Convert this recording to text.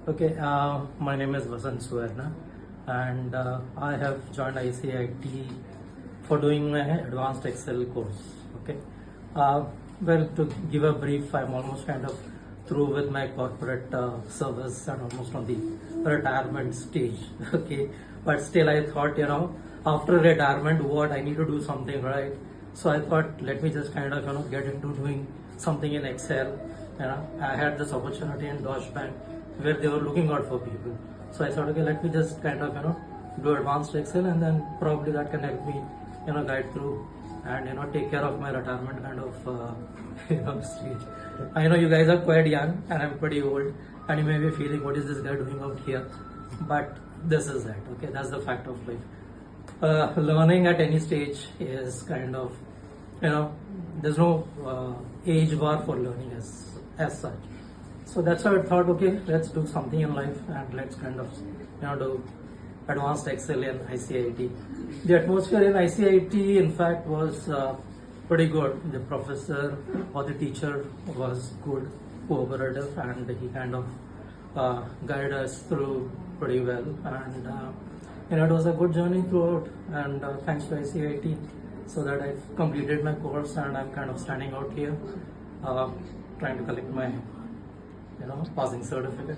Okay, my name is Vasant Suvarna, and I have joined ICIT for doing my advanced Excel course. Okay, well, to give a brief, I'm almost kind of through with my corporate service and almost on the retirement stage. Okay, but still, I thought, after retirement, what I need to do something right. So I thought, let me just kind of get into doing something in Excel. I had this opportunity in Deutsche Bank where they were looking out for people. So I thought, okay, let me just kind of do advanced Excel, and then probably that can help me guide through and take care of my retirement kind of stage. I know you guys are quite young and I'm pretty old, and you may be feeling, what is this guy doing out here? But this is it. Okay, that's the fact of life. Learning at any stage is kind of, there's no age bar for learning as such. So that's why I thought, okay, let's do something in life and let's kind of, do advanced Excel in ICIT. The atmosphere in ICIT, in fact, was pretty good. The professor or the teacher was good, cooperative, and he kind of guided us through pretty well. And it was a good journey throughout. And thanks to ICIT, so that I've completed my course and I'm kind of standing out here, trying to collect my passing certificate.